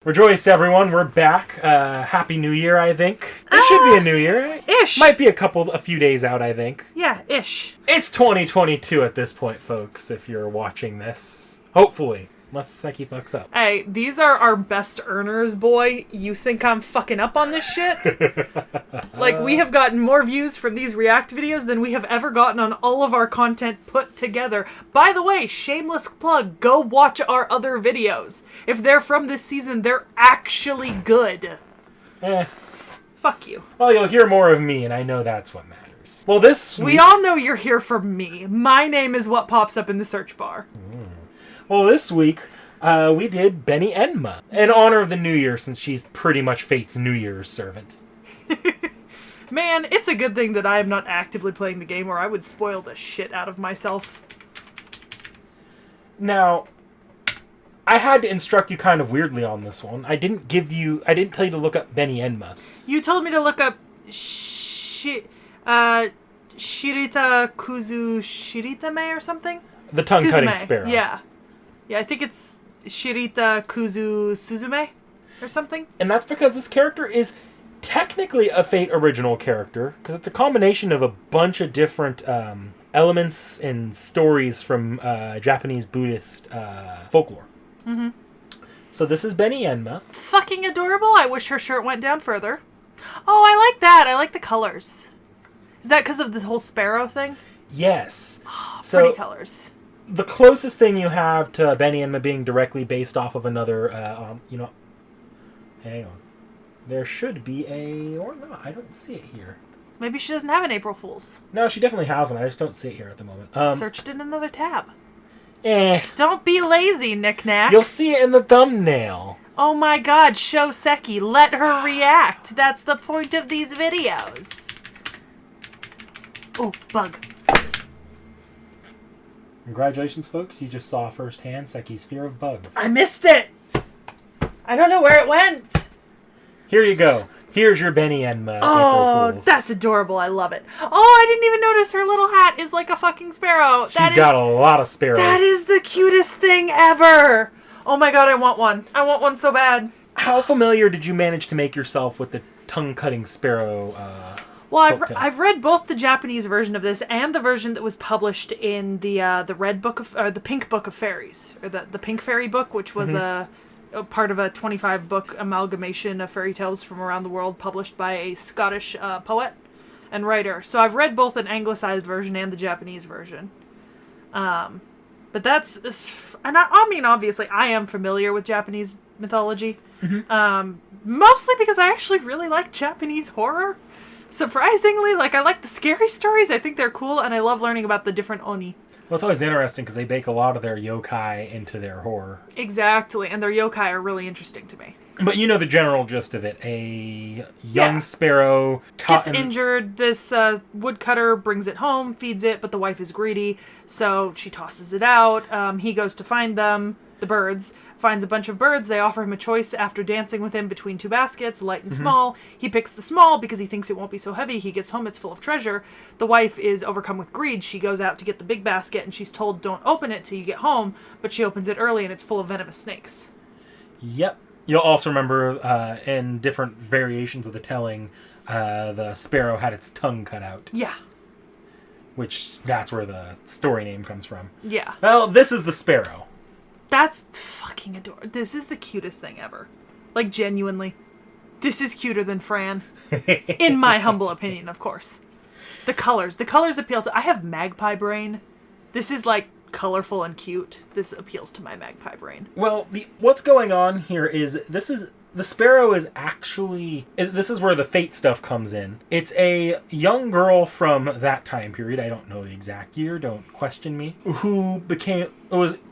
Rejoice, everyone. We're back. Happy New Year, I think. It should be a New Year. Ish. Might be a few days out, I think. Yeah, ish. It's 2022 at this point, folks, if you're watching this. Hopefully. Unless Sekhie fucks up. Hey, these are our best earners, boy. You think I'm fucking up on this shit? Like, we have gotten more views from these React videos than we have ever gotten on all of our content put together. By the way, shameless plug, go watch our other videos. If they're from this season, they're actually good. Fuck you. Well, you'll hear more of me, and I know that's what matters. Well, We all know you're here for me. My name is what pops up in the search bar. Well, this week, we did Beni-Enma, in honor of the New Year, since she's pretty much Fate's New Year's servant. Man, it's a good thing that I am not actively playing the game, or I would spoil the shit out of myself. Now, I had to instruct you kind of weirdly on this one. I didn't tell you to look up Beni-Enma. You told me to look up Shirita Kuzu Shiritame or something? The tongue-cutting Suzume. sparrow. Yeah, I think it's Shirita Kuzu Suzume or something. And that's because this character is technically a Fate original character, because it's a combination of a bunch of different elements and stories from Japanese Buddhist folklore. Mm-hmm. So this is Beni-Enma. Fucking adorable. I wish her shirt went down further. Oh, I like that. I like the colors. Is that because of the whole sparrow thing? Yes. Oh, So, pretty colors. the closest thing you have to Beni-Enma being directly based off of another, hang on. There should be or not. I don't see it here. Maybe she doesn't have an April Fool's. No, she definitely has one. I just don't see it here at the moment. Searched in another tab. Eh. Don't be lazy, Knick-Knack. You'll see it in the thumbnail. Oh my god, show Sekhie. Let her react. That's the point of these videos. Oh, bug. Congratulations, folks. You just saw firsthand Sekhie's fear of bugs. I missed it. I don't know where it went. Here you go. Here's your Beni-Enma. Oh, April Fools. that's adorable. I love it. Oh, I didn't even notice her little hat is like a fucking sparrow. She's got a lot of sparrows. That is the cutest thing ever. Oh my god, I want one. I want one so bad. How familiar did you manage to make yourself with the tongue-cutting sparrow? Well, I've read both the Japanese version of this and the version that was published in the Red Book of the Pink Book of Fairies, or the Pink Fairy book, which was a part of a 25-book amalgamation of fairy tales from around the world, published by a Scottish poet and writer. So I've read both an anglicized version and the Japanese version. But that's, and I mean, obviously, I am familiar with Japanese mythology, mostly because I actually really like Japanese horror. Surprisingly, I like the scary stories. I think they're cool, and I love learning about the different oni. Well, it's always interesting because they bake a lot of their yokai into their horror. Exactly, and their yokai are really interesting to me. But you know the general gist of it. A young sparrow gets injured. This woodcutter brings it home, feeds it, but the wife is greedy, so she tosses it out. He goes to find them, the birds, finds a bunch of birds. They offer him a choice after dancing with him between two baskets, light and small. He picks the small because he thinks it won't be so heavy. He gets home, it's full of treasure. The wife is overcome with greed. She goes out to get the big basket, and she's told, don't open it till you get home, but she opens it early, and it's full of venomous snakes. Yep. You'll also remember in different variations of the telling, the sparrow had its tongue cut out. Yeah. That's where the story name comes from. Yeah. Well, this is the sparrow. That's fucking adorable. This is the cutest thing ever. Like, genuinely. This is cuter than Fran. In my humble opinion, of course. The colors appeal to... I have magpie brain. This is, colorful and cute. This appeals to my magpie brain. Well, what's going on here is the sparrow is actually... This is where the fate stuff comes in. It's a young girl from that time period. I don't know the exact year. Don't question me. Who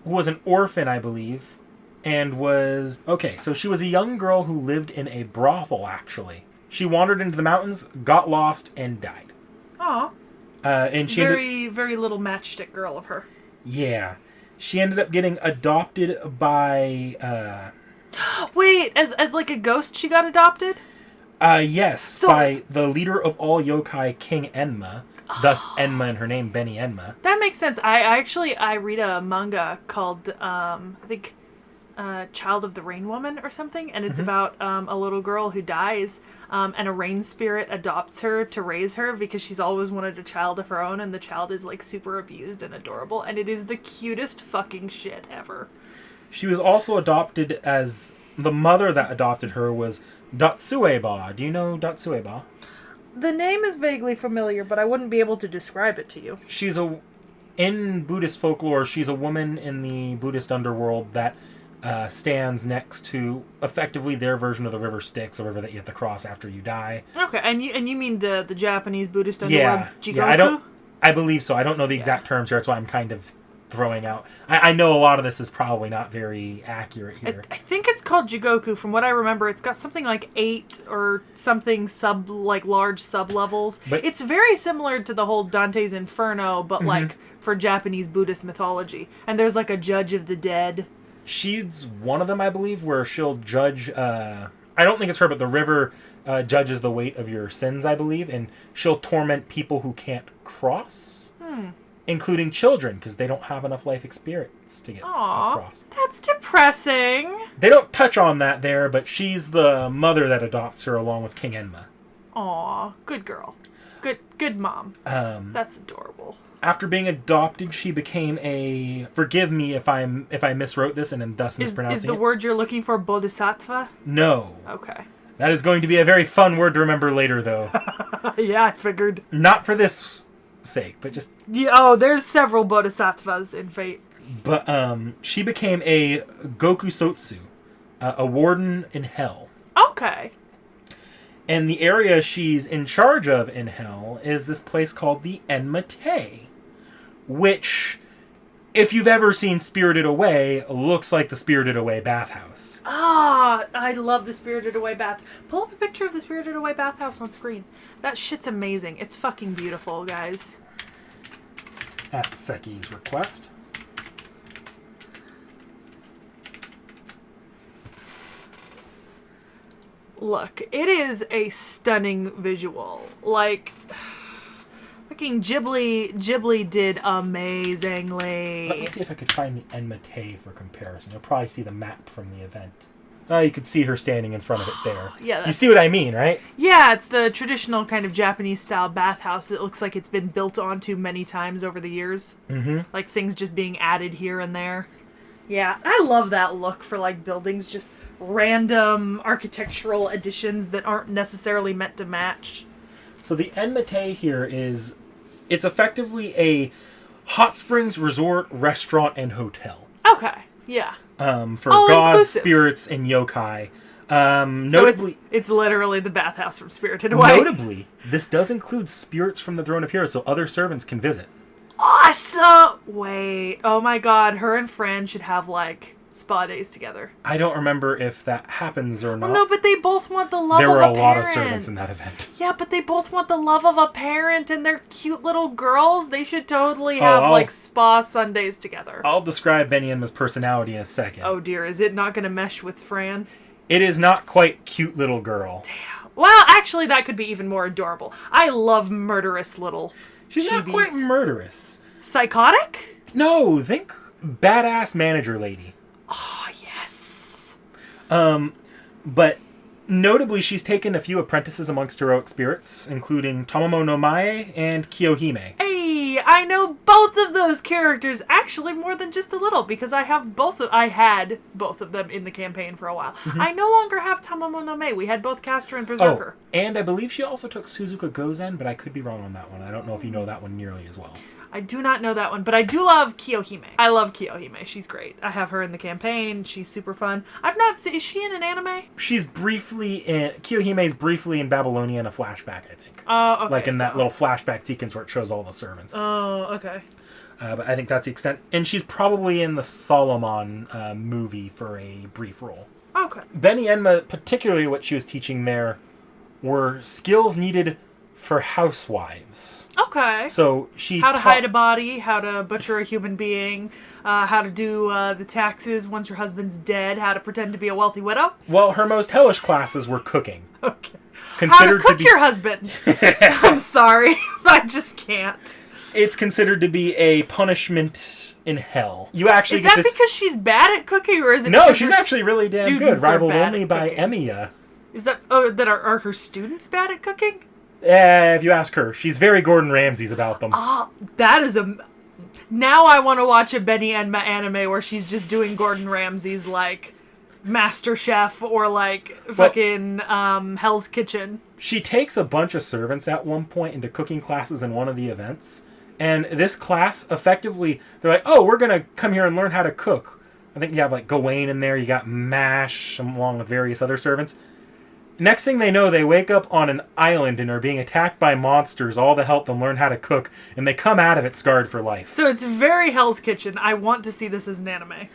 was an orphan, I believe. And was... Okay, so she was a young girl who lived in a brothel, actually. She wandered into the mountains, got lost, and died. Aw. And she very little matchstick girl of her. Yeah. She ended up getting adopted by... Wait, as like a ghost she got adopted? Yes, by the leader of all yokai, King Enma. Thus, Enma and her name, Beni-Enma. That makes sense. I read a manga called, I think Child of the Rain Woman or something, and it's about a little girl who dies, and a rain spirit adopts her to raise her because she's always wanted a child of her own, and the child is like super abused and adorable, and it is the cutest fucking shit ever. She was also adopted as the mother that adopted her was T.H.E. Do you know T.H.E? The name is vaguely familiar, but I wouldn't be able to describe it to you. In Buddhist folklore, she's a woman in the Buddhist underworld that stands next to effectively their version of the river Styx, a river that you have to cross after you die. Okay, and you mean the Japanese Buddhist underworld, Jigoku? Yeah, I believe so. I don't know the exact terms here, that's why I'm kind of throwing out. I know a lot of this is probably not very accurate here. I think it's called Jigoku. From what I remember, it's got something like 8 or something large sub-levels. But it's very similar to the whole Dante's Inferno, but like for Japanese Buddhist mythology. And there's like a judge of the dead. She's one of them, I believe, where she'll judge... I don't think it's her, but the river judges the weight of your sins, I believe. And she'll torment people who can't cross. Including children, because they don't have enough life experience to get across. That's depressing. They don't touch on that there, but she's the mother that adopts her along with King Enma. Aw, good girl. Good mom. That's adorable. After being adopted, she became a... Forgive me if I miswrote this and am thus mispronouncing it. Is the word you're looking for bodhisattva? No. Okay. That is going to be a very fun word to remember later, though. Yeah, I figured. Not for this sake, but just... Yeah, there's several bodhisattvas in Fate. But she became a Gokusotsu, a warden in hell. Okay. And the area she's in charge of in hell is this place called the Enma-Tei, which, if you've ever seen Spirited Away, looks like the Spirited Away bathhouse. Ah, I love the Spirited Away bath. Pull up a picture of the Spirited Away bathhouse on screen. That shit's amazing. It's fucking beautiful, guys. At Sekhie's request. Look, it is a stunning visual. Like, fucking Ghibli did amazingly. Let me see if I could find the Enma-Tei for comparison. You'll probably see the map from the event. Oh, you could see her standing in front of it there. Yeah, you see what I mean, right? Yeah, it's the traditional kind of Japanese-style bathhouse that looks like it's been built onto many times over the years. Like, things just being added here and there. Yeah, I love that look for, like, buildings, just random architectural additions that aren't necessarily meant to match. So the Enma-Tei here is... It's effectively a hot springs resort, restaurant, and hotel. Okay, yeah. For gods, spirits, and yokai. So it's literally the bathhouse from Spirited Away. Notably, this does include spirits from the Throne of Heroes, so other servants can visit. Awesome! Wait, oh my god, her and Fran should have, like, spa days together. I don't remember if that happens or not. Well, no, but they both want the love of a parent. There were a lot of servants in that event. Yeah, but they both want the love of a parent, and they're cute little girls. They should totally have, like, spa Sundays together. I'll describe Beni-Enma's personality in a second. Oh dear, is it not going to mesh with Fran? It is not quite cute little girl. Damn. Well, actually, that could be even more adorable. I love murderous little She's not quite murderous. Psychotic? No, think badass manager lady. Oh, yes. But notably, she's taken a few apprentices amongst heroic spirits, including Tomomo no Mae and Kiyohime. Hey, I know both of those characters, actually more than just a little, because I had both of them in the campaign for a while. I no longer have Tomomo no Mae. We had both Caster and Berserker. Oh, and I believe she also took Suzuka Gozen, but I could be wrong on that one. I don't know if you know that one nearly as well. I do not know that one, but I do love Kiyohime. I love Kiyohime. She's great. I have her in the campaign. She's super fun. I've not seen... Is she in an anime? She's briefly in... Kiyohime's briefly in Babylonia in a flashback, I think. Oh, okay. Like in that little flashback sequence where it shows all the servants. Oh, okay. But I think that's the extent. And she's probably in the Solomon movie for a brief role. Okay. Beni-Enma, particularly what she was teaching there, were skills needed for housewives. Okay. So she how to hide a body, how to butcher a human being, how to do the taxes once your husband's dead, how to pretend to be a wealthy widow. Well, her most hellish classes were cooking. Okay. How to cook your husband. I'm sorry. I just can't. It's considered to be a punishment in hell. You actually is that because she's bad at cooking, or is it? No, she's actually really damn good. Rivaled only by cooking? Emiya. Is that are her students bad at cooking? If you ask her, she's very Gordon Ramsay's about them. Oh, that is a. Now I want to watch a Beni-Enma anime where she's just doing Gordon Ramsay's like Master Chef or like fucking Hell's Kitchen. She takes a bunch of servants at one point into cooking classes in one of the events. And this class, effectively, they're like, oh, we're going to come here and learn how to cook. I think you have, like, Gawain in there. You got Mash, along with various other servants. Next thing they know, they wake up on an island and are being attacked by monsters, all to help them learn how to cook. And they come out of it scarred for life. So it's very Hell's Kitchen. I want to see this as an anime.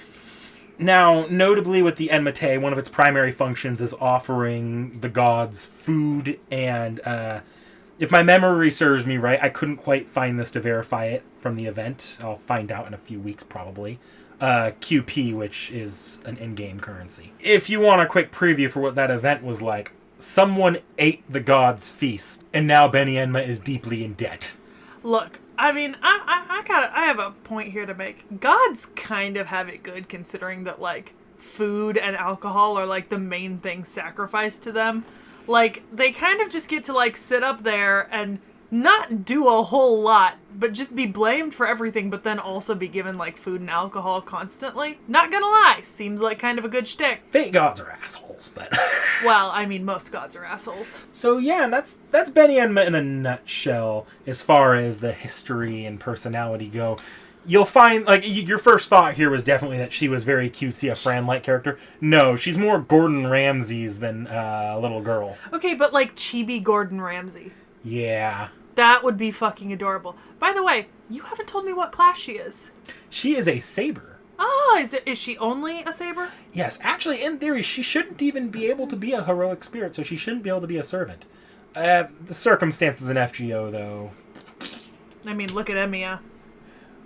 Now, notably with the Enma-Tei, one of its primary functions is offering the gods food and... if my memory serves me right, I couldn't quite find this to verify it from the event. I'll find out in a few weeks, probably. QP, which is an in-game currency. If you want a quick preview for what that event was like, someone ate the god's feast, and now Beni-Enma is deeply in debt. Look, I mean, I have a point here to make. Gods kind of have it good, considering that, like, food and alcohol are, like, the main thing sacrificed to them. Like, they kind of just get to, like, sit up there and not do a whole lot, but just be blamed for everything, but then also be given, like, food and alcohol constantly. Not gonna lie, seems like kind of a good shtick. Fake gods are assholes, but... Well, I mean, most gods are assholes. So, yeah, that's Beni-Enma in a nutshell, as far as the history and personality go. You'll find, like, your first thought here was definitely that she was very cutesy, a Fran-like character. No, she's more Gordon Ramsay's than a little girl. Okay, but, like, chibi Gordon Ramsay. Yeah. That would be fucking adorable. By the way, you haven't told me what class she is. She is a saber. Oh, is she only a saber? Yes, actually, in theory, she shouldn't even be able to be a heroic spirit, so she shouldn't be able to be a servant. The circumstances in FGO, though. I mean, look at Emiya.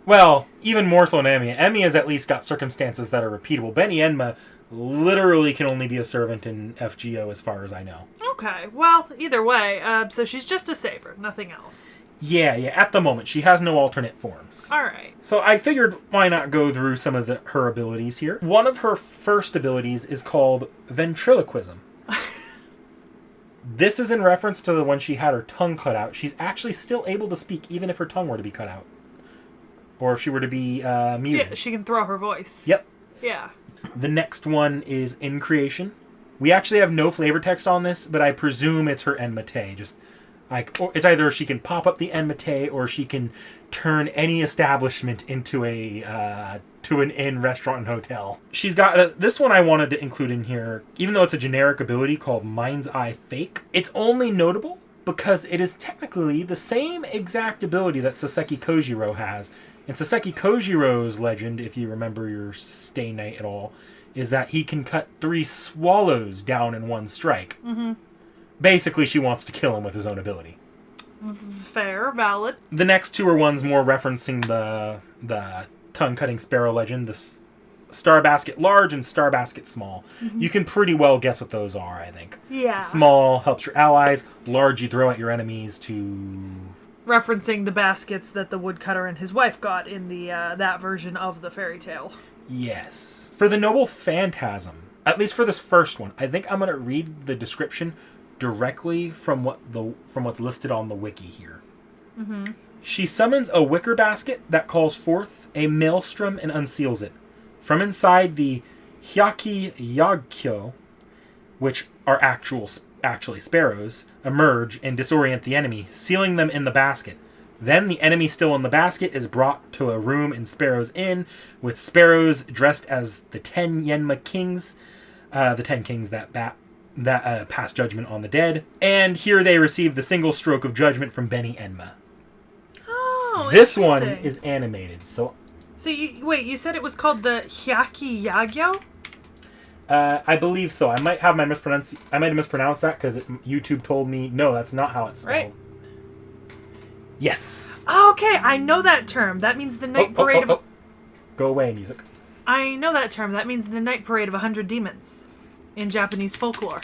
Well, even more so than Emiya. Emiya's at least got circumstances that are repeatable. Beni-Enma literally can only be a servant in FGO as far as I know. Okay, well, either way, so she's just a saber, nothing else. Yeah, at the moment. She has no alternate forms. Alright. So I figured why not go through some of her abilities here. One of her first abilities is called ventriloquism. This is in reference to when she had her tongue cut out. She's actually still able to speak even if her tongue were to be cut out. Or if she were to be muted. Yeah, she can throw her voice. Yep. Yeah. The next one is increation. We actually have no flavor text on this, but I presume it's her Enma-Tei. Just like, or it's either she can pop up the Enma-Tei or she can turn any establishment into an inn, restaurant, and hotel. She's got this one I wanted to include in here, even though it's a generic ability called Mind's Eye Fake. It's only notable because it is technically the same exact ability that Sekhie Kojiro has. And Sekhie Kojiro's legend, if you remember your Stay Night at all, is that he can cut 3 swallows down in one strike. Mm-hmm. Basically, she wants to kill him with his own ability. Fair, valid. The next 2 are ones more referencing the tongue-cutting sparrow legend, the Star Basket Large and Star Basket Small. Mm-hmm. You can pretty well guess what those are, I think. Yeah. Small helps your allies. Large you throw at your enemies to... Referencing the baskets that the woodcutter and his wife got in the that version of the fairy tale. Yes. For the noble Phantasm, at least for this first one, I think I'm going to read the description directly from what's listed on the wiki here. Mm-hmm. She summons a wicker basket that calls forth a maelstrom and unseals it. From inside the Hyaki Yagkyo, which are actually sparrows, emerge and disorient the enemy, sealing them in the basket. Then the enemy still in the basket is brought to a room in Sparrow's Inn, with sparrows dressed as the 10 Yenma kings, the 10 kings that pass judgment on the dead. And here they receive the single stroke of judgment from Beni-Enma. Oh, this one is animated, so you said it was called the Hyaki Yagyo? I believe so. I might have mispronounced that because YouTube told me no, that's not how it's spelled. Right. Yes. Oh, okay, I know that term. That means the night parade of... Go away, music. I know that term. That means the night parade of 100 demons in Japanese folklore.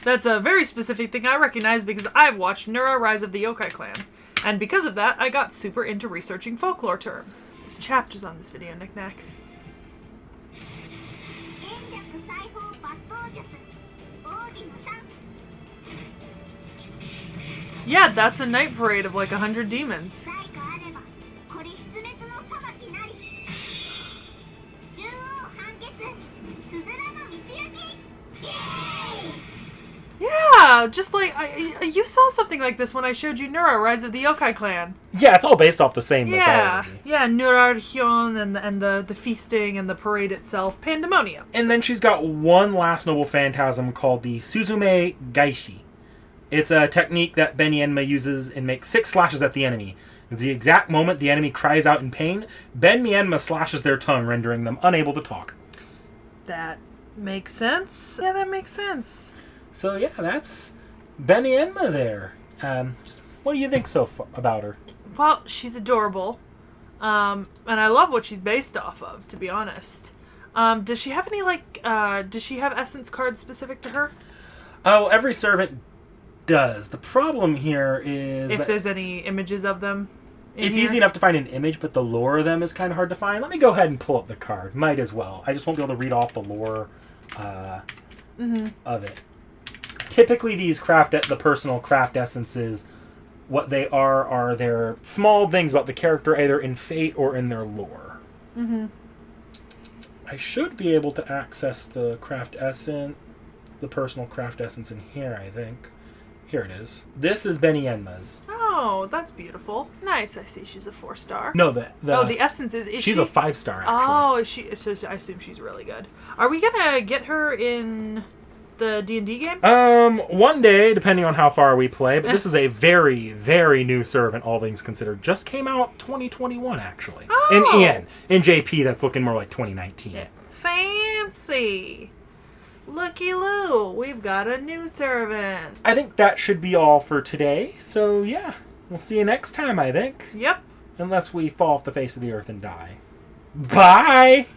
That's a very specific thing I recognize because I've watched Nura Rise of the Yokai Clan. And because of that, I got super into researching folklore terms. There's chapters on this video, Knick-Knack. Yeah, that's a night parade of like 100 demons. Yeah, just like you saw something like this when I showed you Nura, Rise of the Yokai Clan. Yeah, it's all based off the same mythology. Yeah, Nurarhyon and the feasting and the parade itself, pandemonium. And then she's got one last noble phantasm called the Suzume Gaishi. It's a technique that Beni-Enma uses and makes 6 slashes at the enemy. At the exact moment the enemy cries out in pain, Beni-Enma slashes their tongue, rendering them unable to talk. That makes sense. Yeah, that makes sense. So yeah, that's Beni-Enma there. What do you think so far about her? Well, she's adorable. And I love what she's based off of, to be honest. Does she have any, does she have essence cards specific to her? Oh, every servant does. The problem here is... If there's any images of them It's easy enough to find an image, but the lore of them is kind of hard to find. Let me go ahead and pull up the card. Might as well. I just won't be able to read off the lore of it. Typically, the personal craft essences, what they are their small things about the character, either in fate or in their lore. Mm-hmm. I should be able to access the craft essence, the personal craft essence in here, I think. Here it is. This is Beni-Enma's. Oh, that's beautiful. Nice. I see she's a 4-star. No, the essence is she's a 5-star, actually. Oh, is she? So I assume she's really good. Are we gonna get her in the D&D game? One day, depending on how far we play, but this is a very, very new servant, all things considered. Just came out 2021, actually. Oh. In JP, that's looking more like 2019. Yeah. Fancy. Looky Lou, we've got a new servant. I think that should be all for today. So, yeah, we'll see you next time, I think. Yep. Unless we fall off the face of the earth and die. Bye!